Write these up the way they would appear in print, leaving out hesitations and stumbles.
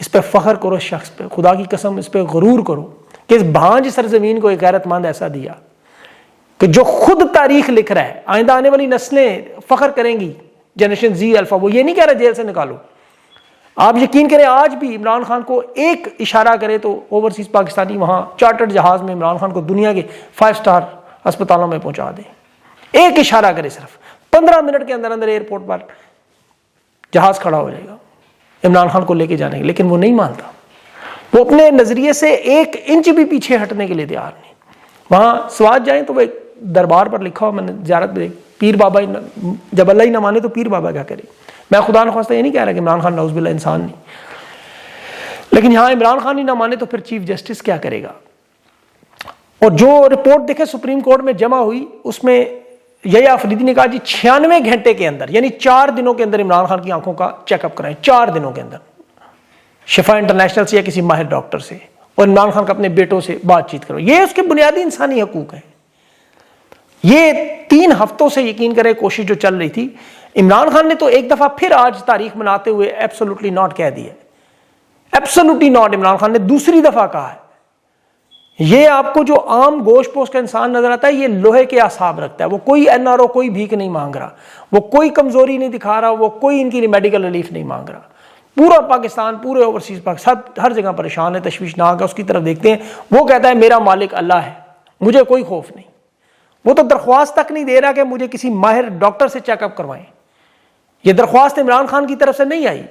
اس پہ فخر کرو، اس شخص پہ خدا کی قسم اس پہ غرور کرو کہ اس بھانج سرزمین کو ایک غیرت مند ایسا دیا کہ جو خود تاریخ لکھ رہا ہے، آئندہ آنے والی نسلیں فخر کریں گی، جنریشن زی الفا، وہ یہ نہیں کہہ رہا جیل سے نکالو. آپ یقین کریں آج بھی عمران خان کو ایک اشارہ کرے تو اوورسیز پاکستانی وہاں چارٹرڈ جہاز میں عمران خان کو دنیا کے 5 اسٹار ہسپتالوں میں پہنچا دیں. ایک اشارہ کرے، صرف 15 منٹ کے اندر اندر ایئرپورٹ پر جہاز کھڑا ہو جائے گا عمران خان کو لے کے جانے کے. لیکن وہ نہیں مانتا، وہ اپنے نظریے سے 1 انچ بھی پیچھے ہٹنے کے لیے تیار نہیں. وہاں سوات جائیں تو وہ ایک دربار پر لکھا ہو، میں نے زیارت میں پیر بابا جب اللہ ہی نہ مانے تو پیر بابا کیا کرے. میں خدا نخواستہ یہ نہیں کہہ رہا کہ عمران خان نعوذ باللہ انسان نہیں، لیکن یہاں عمران خان ہی نہ مانے تو پھر چیف جسٹس کیا کرے گا. اور جو رپورٹ دیکھے سپریم کورٹ میں جمع ہوئی، اس میں یحییٰ آفریدی نے کہا جی 96 گھنٹے کے اندر، یعنی 4 دنوں کے اندر عمران خان کی آنکھوں کا چیک اپ کرائیں. 4 دنوں کے اندر شفا انٹرنیشنل سے یا کسی ماہر ڈاکٹر سے، اور عمران خان کا اپنے بیٹوں سے بات چیت کرو. یہ اس کے بنیادی انسانی حقوق ہیں. یہ 3 ہفتوں سے یقین کرے کوشش جو چل رہی تھی، عمران خان نے تو ایک دفعہ پھر آج تاریخ مناتے ہوئے ایبسولوٹلی ناٹ کہہ دیا. ایبسولوٹلی ناٹ عمران خان نے دوسری دفعہ کہا ہے. یہ آپ کو جو عام گوشت پوش کا انسان نظر آتا ہے، یہ لوہے کے اعصاب رکھتا ہے. وہ کوئی NRO کوئی بھیک نہیں مانگ رہا، وہ کوئی کمزوری نہیں دکھا رہا، وہ کوئی ان کی میڈیکل ریلیف نہیں مانگ رہا. پورا پاکستان، پورے اوورسیز پاکستان ہر جگہ پریشان ہے، تشویشناک ہے. اس کی طرف دیکھتے ہیں، وہ کہتا ہے میرا مالک اللہ ہے، مجھے کوئی خوف نہیں. وہ تو درخواست تک نہیں دے رہا کہ مجھے کسی ماہر ڈاکٹر سے چیک اپ کروائیں. یہ درخواست عمران خان کی طرف سے نہیں آئی.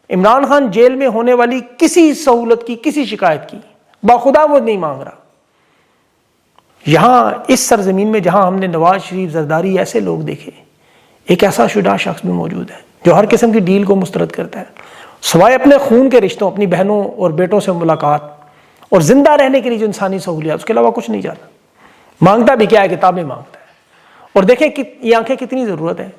عمران خان جیل میں ہونے والی کسی سہولت کی، کسی شکایت کی باخدا وہ نہیں مانگ رہا. یہاں اس سرزمین میں جہاں ہم نے نواز شریف، زرداری، ایسے لوگ دیکھے، ایک ایسا شجاع شخص بھی موجود ہے جو ہر قسم کی ڈیل کو مسترد کرتا ہے، سوائے اپنے خون کے رشتوں، اپنی بہنوں اور بیٹوں سے ملاقات اور زندہ رہنے کے لیے جو انسانی سہولیات، اس کے علاوہ کچھ نہیں جاتا. مانگتا بھی کیا ہے؟ کتابیں مانگتا ہے. اور دیکھیں کہ یہ آنکھیں کتنی ضرورت ہے.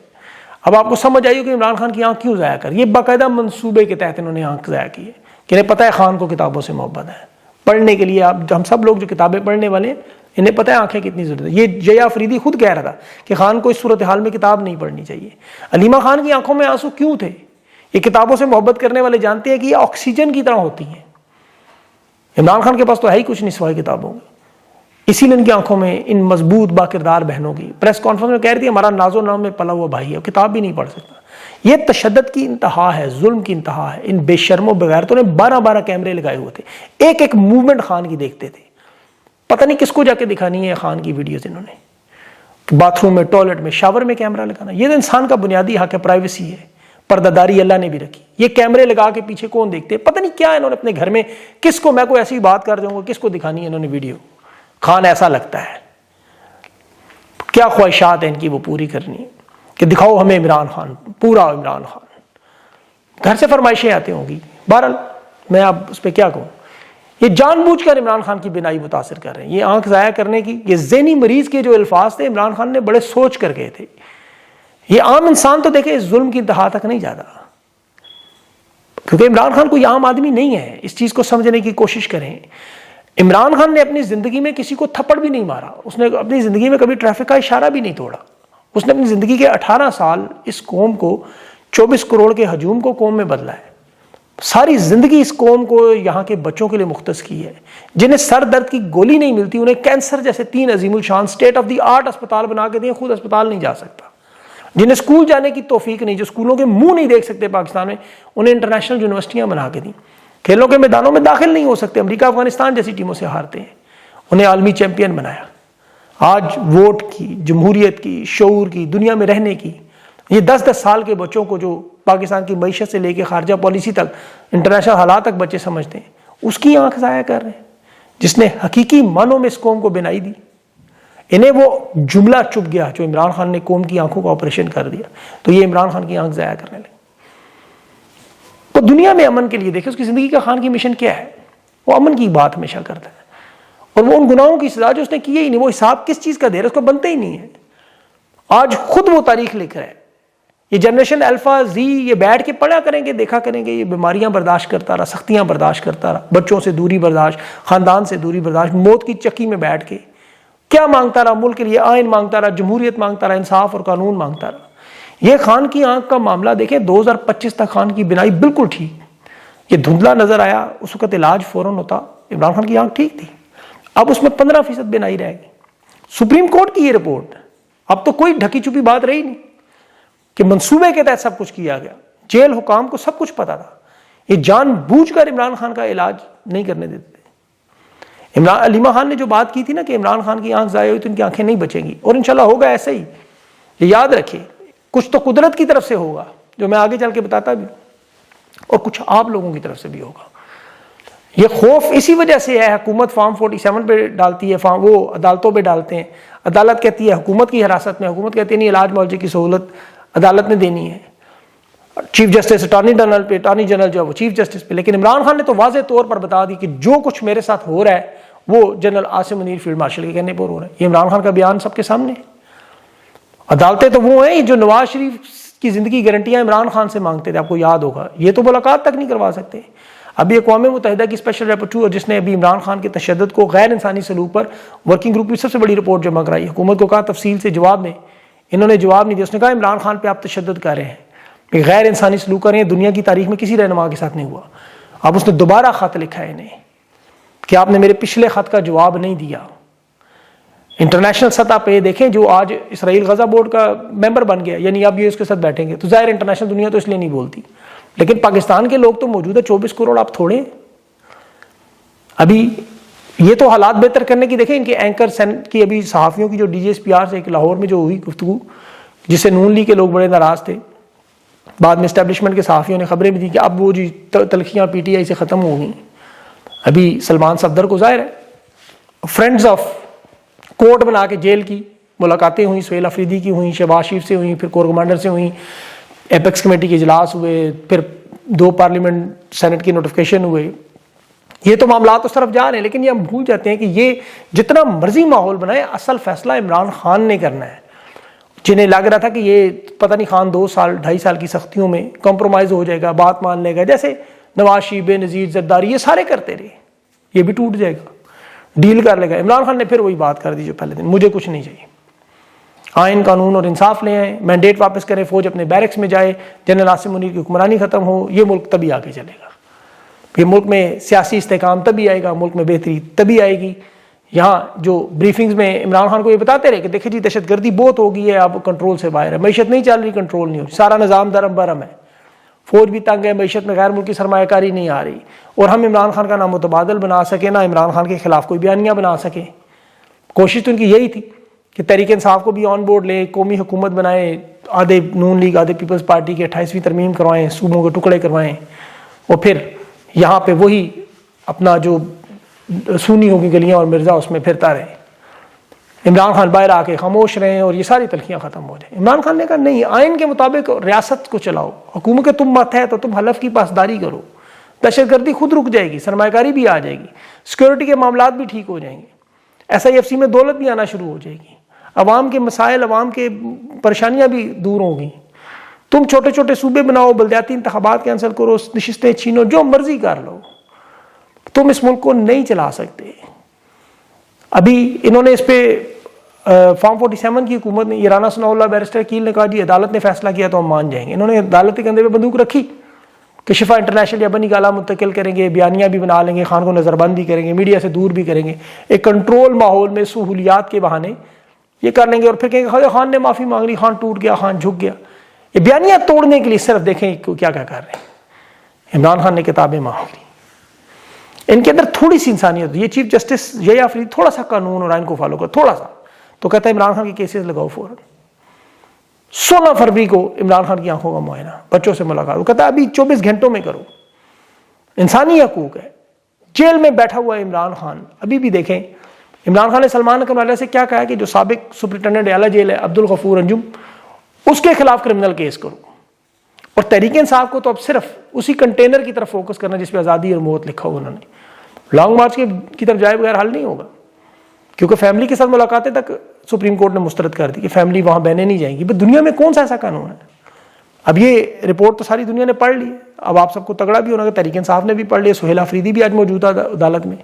اب آپ کو سمجھ آئی کہ عمران خان کی آنکھ کیوں ضائع کر. یہ باقاعدہ منصوبے کے تحت انہوں نے آنکھ ضائع کی ہے کہ انہیں پتہ ہے خان کو کتابوں سے محبت ہے. پڑھنے کے لیے ہم سب لوگ جو کتابیں پڑھنے والے ہیں، انہیں پتہ ہے آنکھیں کتنی ضرورت ہے. یہ یحییٰ آفریدی خود کہہ رہا تھا کہ خان کو اس صورتحال میں کتاب نہیں پڑھنی چاہیے. علیمہ خان کی آنکھوں میں آنسو کیوں تھے؟ یہ کتابوں سے محبت کرنے والے جانتے ہیں کہ یہ آکسیجن کی طرح ہوتی ہیں. عمران خان کے پاس تو ہے ہی کچھ نہیں سوائے کتابوں میں. اسی لیے ان کی آنکھوں میں ان مضبوط با کردار بہنوں کی پریس کانفرنس میں کہہ رہی تھی ہمارا ناز و نام میں پلا ہوا بھائی ہے، کتاب بھی نہیں پڑھ سکتا. یہ تشدد کی انتہا ہے، ظلم کی انتہا ہے. ان بے شرموں بغیرتوں نے 12 کیمرے لگائے ہوئے تھے، ایک موومنٹ خان کی دیکھتے تھے. پتہ نہیں کس کو جا کے دکھانی ہے خان کی ویڈیوز. انہوں نے باتھ روم میں، ٹوائلٹ میں، شاور میں کیمرہ لگانا، یہ تو انسان کا بنیادی حق ہے، پرائیویسی ہے. پردہ داری اللہ نے بھی رکھی. یہ کیمرے لگا کے پیچھے کون دیکھتے؟ پتہ نہیں کیا انہوں نے اپنے گھر میں کس کو، میں کوئی ایسی بات کر جاؤں گا، کس کو دکھانی ہے انہوں نے ویڈیو. خان ایسا لگتا ہے کیا خواہشات ہیں ان کی وہ پوری کرنی ہے کہ دکھاؤ ہمیں عمران خان، پورا عمران خان. گھر سے فرمائشیں آتی ہوں گی. بہرحال میں اب اس پہ کیا کہوں. یہ جان بوجھ کر عمران خان کی بینائی متاثر کر رہے ہیں. یہ آنکھ ضائع کرنے کی، یہ ذہنی مریض کے جو الفاظ تھے عمران خان نے بڑے سوچ کر گئے تھے. یہ عام انسان تو دیکھے اس ظلم کی انتہا تک نہیں جاتا، کیونکہ عمران خان کوئی عام آدمی نہیں ہے. اس چیز کو سمجھنے کی کوشش کریں. عمران خان نے اپنی زندگی میں کسی کو تھپڑ بھی نہیں مارا. اس نے اپنی زندگی میں کبھی ٹریفک کا اشارہ بھی نہیں توڑا. اس نے اپنی زندگی کے 18 سال اس قوم کو 24 کروڑ کے ہجوم کو قوم میں بدلا ہے. ساری زندگی اس قوم کو یہاں کے بچوں کے لیے مختص کی ہے. جنہیں سر درد کی گولی نہیں ملتی، انہیں کینسر جیسے 3 عظیم الشان اسٹیٹ آف دی آرٹ اسپتال بنا کے دیں، خود اسپتال نہیں جا سکتا. جنہیں اسکول جانے کی توفیق نہیں، جو اسکولوں کے منہ نہیں دیکھ سکتے پاکستان میں، انہیں انٹرنیشنل یونیورسٹیاں بنا کے دیں. کھیلوں کے میدانوں میں داخل نہیں ہو سکتے، امریکہ افغانستان جیسی ٹیموں سے ہارتے ہیں، انہیں عالمی چیمپئن بنایا. آج ووٹ کی، جمہوریت کی، شعور کی، دنیا میں رہنے کی، یہ 10 سال کے بچوں کو جو پاکستان کی معیشت سے لے کے خارجہ پالیسی تک، انٹرنیشنل حالات تک بچے سمجھتے ہیں، اس کی آنکھ ضائع کر رہے ہیں جس نے حقیقی معنوں میں اس قوم کو بنائی دی. انہیں وہ جملہ چپ گیا جو عمران خان نے قوم کی آنکھوں کا آپریشن کر دیا، تو یہ عمران خان کی آنکھ ضائع کرنے لگے. تو دنیا میں امن کے لیے دیکھیں اس کی زندگی کا خان کی مشن کیا ہے. وہ امن کی بات ہمیشہ کرتا ہے، اور وہ ان گناہوں کی سزا جو اس نے کی ہی نہیں، وہ حساب کس چیز کا دے رہا ہے، اس کو بنتے ہی نہیں ہے. آج خود وہ تاریخ لکھ رہا ہے. یہ جنریشن الفا زی یہ بیٹھ کے پڑھا کریں گے، دیکھا کریں گے، یہ بیماریاں برداشت کرتا رہا، سختیاں برداشت کرتا رہا، بچوں سے دوری برداشت، خاندان سے دوری برداشت، موت کی چکی میں بیٹھ کے کیا مانگتا رہا؟ ملک کے لیے آئین مانگتا رہا، جمہوریت مانگتا رہا، انصاف اور قانون مانگتا رہا. یہ خان کی آنکھ کا معاملہ دیکھیں، 2025 تک خان کی بینائی بالکل ٹھیک. یہ دھندلا نظر آیا، اس وقت علاج فوراً ہوتا، عمران خان کی آنکھ ٹھیک تھی. اب اس میں 15% بینائی رہ گئی. سپریم کورٹ کی یہ رپورٹ. اب تو کوئی ڈھکی چھپی بات رہی نہیں کہ منصوبے کے تحت سب کچھ کیا گیا. جیل حکام کو سب کچھ پتا تھا. یہ جان بوجھ کر عمران خان کا علاج نہیں کرنے دیتے. علیمہ خان نے جو بات کی تھی نا کہ عمران خان کی آنکھ ضائع ہوئی تو ان کی آنکھیں نہیں بچیں گی، اور انشاءاللہ ہوگا ایسا ہی. یہ یاد رکھیں، کچھ تو قدرت کی طرف سے ہوگا جو میں آگے چل کے بتاتا بھی، اور کچھ آپ لوگوں کی طرف سے بھی ہوگا. یہ خوف اسی وجہ سے ہے. حکومت فارم 47 پہ ڈالتی ہے، وہ عدالتوں پہ ڈالتے ہیں. عدالت کہتی ہے حکومت کی حراست میں، حکومت کہتی ہے نہیں، علاج معالجے کی سہولت عدالت نے دینی ہے. چیف جسٹس اٹارنی جنرل جو ہے وہ چیف جسٹس پہ. لیکن عمران خان نے تو واضح طور پر بتا دی کہ جو کچھ میرے ساتھ ہو رہا ہے وہ general Asim Munir field marshal K کہنے پر ہو رہا ہے. یہ عمران خان کا بیان سب کے سامنے ہے. عدالتیں تو وہ ہیں جو نواز شریف کی زندگی گارنٹیاں عمران خان سے مانگتے تھے، آپ کو یاد ہوگا. یہ تو ملاقات تک نہیں کروا سکتے. ابھی اقوام متحدہ کی اسپیشل رپورٹر جس نے ابھی عمران خان کے تشدد کو غیر انسانی سلوک پر ورکنگ گروپ کی سب سے بڑی رپورٹ جمع کرائی. حکومت کو کہا تفصیل سے جواب دیں، انہوں نے جواب نہیں دیا. اس نے کہا عمران خان پہ آپ تشدد کر رہے ہیں، کہ غیر انسانی سلوک کر رہے ہیں، دنیا کی تاریخ میں کسی رہنما کے ساتھ نہیں ہوا. اب اس نے دوبارہ خط لکھا ہے انہیں کہ آپ نے میرے پچھلے خط کا جواب نہیں دیا. انٹرنیشنل سطح پہ دیکھیں، جو آج اسرائیل غزہ بورڈ کا ممبر بن گیا، یعنی اب یہ اس کے ساتھ بیٹھیں گے تو ظاہر انٹرنیشنل دنیا تو اس لیے نہیں بولتی، لیکن پاکستان کے لوگ تو موجود ہے 24 کروڑ. آپ تھوڑے ابھی یہ تو حالات بہتر کرنے کی دیکھیں. ان کے اینکر کی ابھی صحافیوں کی جو D G S P R سے ایک لاہور میں جو ہوئی گفتگو، جس سے نون لیگ کے لوگ بڑے ناراض تھے، بعد میں اسٹیبلشمنٹ کے صحافیوں نے خبریں بھی دی کہ اب وہ جی تلخیاں پی ٹی آئی سے ختم ہو گئیں. ابھی سلمان صفدر کو ظاہر ہے فرینڈز آف کورٹ بنا کے جیل کی ملاقاتیں ہوئیں، سہیل افریدی کی ہوئیں، شہباز شریف سے ہوئیں، پھر کور کمانڈر سے ہوئیں، ایپیکس کمیٹی کے اجلاس ہوئے، پھر 2 پارلیمنٹ سینٹ کی نوٹیفیکیشن ہوئے. یہ تو معاملات اس طرف جا رہے ہیں، لیکن یہ ہم بھول جاتے ہیں کہ یہ جتنا مرضی ماحول بنائے، اصل فیصلہ عمران خان نے کرنا ہے. جنہیں لگ رہا تھا کہ یہ پتہ نہیں خان 2 سال 2.5 سال کی سختیوں میں کمپرومائز ہو جائے گا، بات مان لے گا، جیسے نواز شریف، بے نظیر، زرداری، یہ سارے کرتے رہے، یہ بھی ٹوٹ جائے گا، ڈیل کر لے گا. عمران خان نے پھر وہی بات کر دی جو پہلے دن، مجھے کچھ نہیں چاہیے، آئین قانون اور انصاف لے آئیں، مینڈیٹ واپس کریں، فوج اپنے بیرکس میں جائے، جنرل عاصم منیر کی حکمرانی ختم ہو. یہ ملک تبھی آگے چلے گا. یہ ملک میں سیاسی استحکام تبھی آئے گا، ملک میں بہتری تبھی آئے گی. یہاں جو بریفنگز میں عمران خان کو یہ بتاتے رہے کہ دیکھیں جی دہشت گردی بہت ہو گئی ہے، اب کنٹرول سے باہر ہے، معیشت نہیں چل رہی، کنٹرول نہیں ہو رہی، سارا نظام درم برم ہے، فوج بھی تنگ ہے، معیشت میں غیر ملکی سرمایہ کاری نہیں آ رہی، اور ہم عمران خان کا نہ متبادل بنا سکے، نہ عمران خان کے خلاف کوئی بیانیاں بنا سکے. کوشش تو ان کی یہی تھی کہ تحریک انصاف کو بھی آن بورڈ لیں، قومی حکومت بنائیں، آدھے نون لیگ آدھے پیپلز پارٹی کے 28ویں ترمیم کروائیں، صوبوں کے ٹکڑے کروائیں، اور پھر یہاں پہ وہی اپنا جو سونی ہوگی گلیاں اور مرزا اس میں پھرتا رہے. عمران خان باہر آ کے خاموش رہیں اور یہ ساری تلخیاں ختم ہو جائیں. عمران خان نے کہا نہیں، آئین کے مطابق ریاست کو چلاؤ، حکومت کے تم مت ہے تو تم حلف کی پاسداری کرو، دہشت گردی خود رک جائے گی، سرمایہ کاری بھی آ جائے گی، سیکورٹی کے معاملات بھی ٹھیک ہو جائیں گے، SIFC میں دولت بھی آنا شروع ہو جائے گی، عوام کے مسائل، عوام کے پریشانیاں بھی دور ہوں گی. تم چھوٹے چھوٹے صوبے بناؤ، بلدیاتی انتخابات کینسل کرو، نشستیں چھینو، جو مرضی کر لو، تم اس ملک کو نہیں چلا سکتے. ابھی انہوں نے اس پہ فارم 47 کی حکومت نے، رانا ثناء اللہ بیرسٹر کیل نے کہا جی عدالت نے فیصلہ کیا تو ہم مان جائیں گے. انہوں نے عدالت کے کندھے پہ بندوق رکھی کہ شفا انٹرنیشنل یا بنی گالا منتقل کریں گے، بیانیاں بھی بنا لیں گے، خان کو نظر بند بھی کریں گے، میڈیا سے دور بھی کریں گے، ایک کنٹرول ماحول میں سہولیات کے بہانے یہ کر لیں گے، اور پھر کہیں گے خان نے معافی مانگ لی، خان ٹوٹ گیا، خان جھک گیا. یہ بیانیاں توڑنے کے لیے صرف دیکھیں کیا کیا کر رہے ہیں. عمران خان نے کتابیں مانگ لی. ان کے اندر تھوڑی سی انسانیت. یہ چیف جسٹس یحییٰ فریدی تھوڑا سا قانون اور آئین کو فالو کر، تھوڑا سا، تو کہتا ہے عمران خان کی کیسز لگاؤ فوراً. 16 فروری کو عمران خان کی آنکھوں کا معائنہ، بچوں سے ملاقات. وہ کہتا ہے ابھی 24 گھنٹوں میں کرو، انسانی حقوق ہے. جیل میں بیٹھا ہوا ہے عمران خان. ابھی بھی دیکھیں عمران خان نے سلمان اکرم علیہ سے کیا کہا کہ جو سابق سپرنٹینڈنٹ اعلیٰ جیل ہے عبدالغفور انجم، اس کے خلاف کرمنل کیس کرو. اور تحریک انصاف کو تو اب صرف اسی کنٹینر کی طرف فوکس کرنا جس پہ آزادی اور موت لکھا ہوا انہوں نے. لانگ مارچ کی طرف جائے بغیر حل نہیں ہوگا، کیونکہ فیملی کے ساتھ ملاقاتیں تک سپریم کورٹ نے مسترد کر دی کہ فیملی وہاں بہنے نہیں جائیں گی. بس دنیا میں کون سا ایسا قانون ہے؟ اب یہ رپورٹ تو ساری دنیا نے پڑھ لی ہے. اب آپ سب کو تگڑا بھی ہونا کہ تحریک انصاف نے بھی پڑھ لیا، سہیل افریدی بھی آج موجود ہے عدالت میں.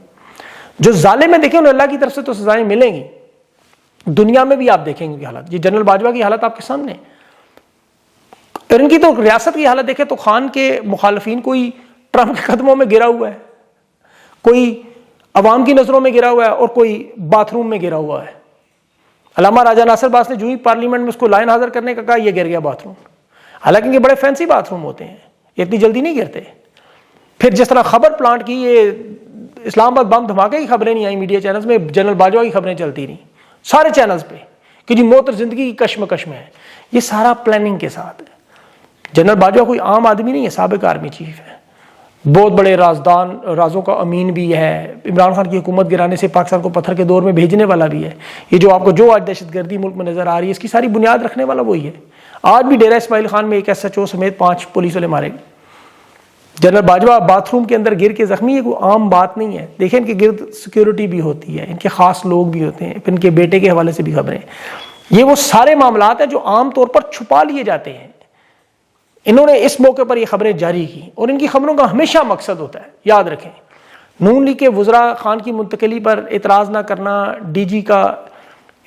جو ظالم ہے دیکھیں انہیں اللہ کی طرف سے تو سزائیں ملیں گی. دنیا میں بھی آپ دیکھیں گے حالت، یہ جنرل باجوہ کی حالت آپ کے سامنے. اور ان کی تو ریاست کی حالت دیکھیں تو خان کے مخالفین کوئی ٹرمپ کے قدموں میں گرا ہوا ہے، کوئی عوام کی نظروں میں گرا ہوا ہے اور کوئی باتھ روم میں گرا ہوا ہے۔ علامہ راجہ ناصر باس نے جو ہی پارلیمنٹ میں اس کو لائن حاضر کرنے کا کہا، یہ گر گیا باتھ روم۔ حالانکہ یہ بڑے فینسی باتھ روم ہوتے ہیں، یہ اتنی جلدی نہیں گرتے۔ پھر جس طرح خبر پلانٹ کی، یہ اسلام آباد بم دھماکے کی خبریں نہیں آئیں میڈیا چینلز میں، جنرل باجوہ کی خبریں چلتی رہیں سارے چینلز پہ کہ جی موت اور زندگی کی کشمکش میں ہے۔ یہ سارا پلاننگ کے ساتھ ہے۔ جنرل باجوہ کوئی عام آدمی نہیں ہے، سابق آرمی چیف ہے، بہت بڑے رازدان، رازوں کا امین بھی ہے، عمران خان کی حکومت گرانے سے پاکستان کو پتھر کے دور میں بھیجنے والا بھی ہے۔ یہ جو آپ کو جو آج دہشت گردی ملک میں نظر آ رہی ہے، اس کی ساری بنیاد رکھنے والا وہی ہے۔ آج بھی ڈیرہ اسماعیل خان میں ایک SHO سمیت 5 پولیس والے مارے گئے۔ جنرل باجوہ باتھ روم کے اندر گر کے زخمی ہے، کوئی عام بات نہیں ہے۔ دیکھیں ان کے گرد سیکیورٹی بھی ہوتی ہے، ان کے خاص لوگ بھی ہوتے ہیں، پھر ان کے بیٹے کے حوالے سے بھی خبریں۔ یہ وہ سارے معاملات ہیں جو عام طور پر چھپا لیے جاتے ہیں۔ انہوں نے اس موقع پر یہ خبریں جاری کی، اور ان کی خبروں کا ہمیشہ مقصد ہوتا ہے، یاد رکھیں، نون لیگ کے وزراء خان کی منتقلی پر اعتراض نہ کرنا، DG کا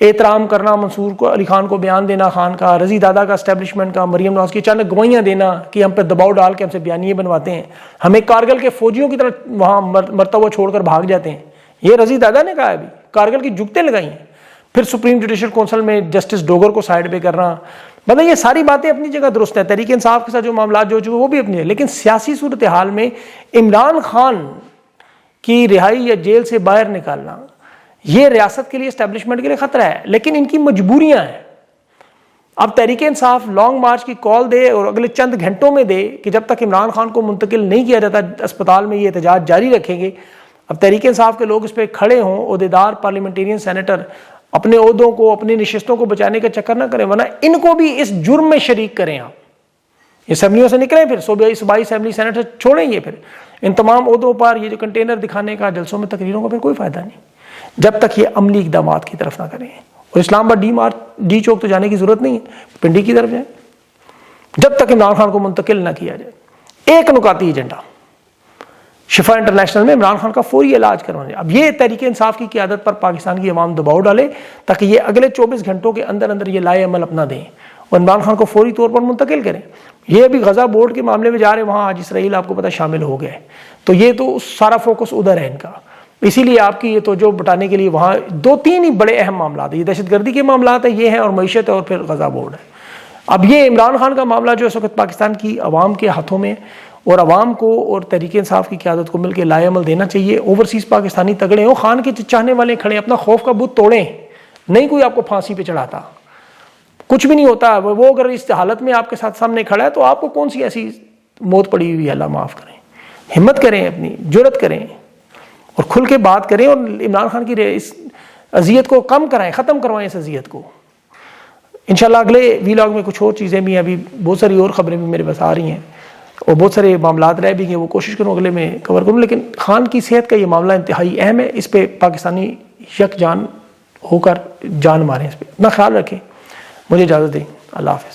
احترام کرنا، منصور کو علی خان کو بیان دینا خان کا، رضی دادا کا اسٹیبلشمنٹ کا، مریم نواز کی اچانک گوائیاں دینا کہ ہم پہ دباؤ ڈال کے ہم سے بیانیے بنواتے ہیں، ہمیں کارگل کے فوجیوں کی طرح وہاں مرتا ہوا چھوڑ کر بھاگ جاتے ہیں۔ یہ رضی دادا نے کہا ہے، ابھی کارگل کی جگتیں لگائی ہیں۔ پھر سپریم جوڈیشل کونسل میں جسٹس ڈوگر کو سائڈ پہ کرنا، مطلب یہ ساری باتیں اپنی جگہ درست ہیں۔ تحریک انصاف کے ساتھ جو معاملات جو وہ بھی اپنی ہے، لیکن سیاسی صورتحال میں عمران خان کی رہائی یا جیل سے باہر نکالنا یہ ریاست کے لیے، اسٹیبلشمنٹ کے لیے خطرہ ہے، لیکن ان کی مجبوریاں ہیں۔ اب تحریک انصاف لانگ مارچ کی کال دے اور اگلے چند گھنٹوں میں دے کہ جب تک عمران خان کو منتقل نہیں کیا جاتا اسپتال میں یہ احتجاج جاری رکھیں گے۔ اب تحریک انصاف کے لوگ اس پہ کھڑے ہوں، عہدیدار پارلیمنٹیرین سینیٹر اپنے عہدوں کو، اپنی نشستوں کو بچانے کا چکر نہ کریں، ورنہ ان کو بھی اس جرم میں شریک کریں۔ آپ اسمبلیوں سے نکلیں، پھر صوبائی اسمبلی سینیٹ سے چھوڑیں، یہ پھر ان تمام عہدوں پر یہ جو کنٹینر دکھانے کا، جلسوں میں تقریروں کا پھر کوئی فائدہ نہیں جب تک یہ عملی اقدامات کی طرف نہ کریں۔ اور اسلام آباد ڈی چوک تو جانے کی ضرورت نہیں ہے، پنڈی کی طرف جائیں جب تک عمران خان کو منتقل نہ کیا جائے۔ ایک نکاتی ایجنڈا، شفا انٹرنیشنل میں عمران خان کا فوری علاج کروانے۔ اب یہ تحریک انصاف کی قیادت پر پاکستان کی عوام دباؤ ڈالے تاکہ یہ اگلے 24 گھنٹوں کے اندر اندر یہ لائے عمل اپنا دیں اور عمران خان کو فوری طور پر منتقل کریں۔ یہ ابھی غزہ بورڈ کے معاملے میں جا رہے ہیں، وہاں آج اسرائیل آپ کو پتہ شامل ہو گئے، تو یہ تو سارا فوکس ادھر ہے ان کا۔ اسی لیے آپ کی یہ توجہ بٹانے کے لیے وہاں 2-3 ہی بڑے اہم معاملات ہیں، یہ دہشت گردی کے معاملات ہیں، یہ ہیں، اور معیشت ہے، اور پھر غزہ بورڈ ہے۔ اب یہ عمران خان کا معاملہ جو اس وقت پاکستان کی عوام کے ہاتھوں میں، اور عوام کو اور تحریک انصاف کی قیادت کو مل کے لائے عمل دینا چاہیے۔ اوورسیز پاکستانی تگڑے ہوں، خان کے چاہنے والے کھڑے، اپنا خوف کا بت توڑیں، نہیں کوئی آپ کو پھانسی پہ چڑھاتا، کچھ بھی نہیں ہوتا۔ وہ اگر اس حالت میں آپ کے ساتھ سامنے کھڑا ہے تو آپ کو کون سی ایسی موت پڑی ہوئی ہے، اللہ معاف کریں۔ ہمت کریں، اپنی جرت کریں اور کھل کے بات کریں، اور عمران خان کی اس اذیت کو کم کرائیں، ختم کروائیں اس اذیت کو۔ انشاءاللہ اگلے ویلاگ میں کچھ اور چیزیں بھی ہیں، ابھی بہت ساری اور خبریں بھی میرے پاس آ رہی ہیں اور بہت سارے معاملات رہ بھی ہیں، وہ کوشش کروں اگلے میں کور کروں، لیکن خان کی صحت کا یہ معاملہ انتہائی اہم ہے، اس پہ پاکستانی یک جان ہو کر جان ماریں، اس پہ اپنا خیال رکھیں۔ مجھے اجازت دیں، اللہ حافظ۔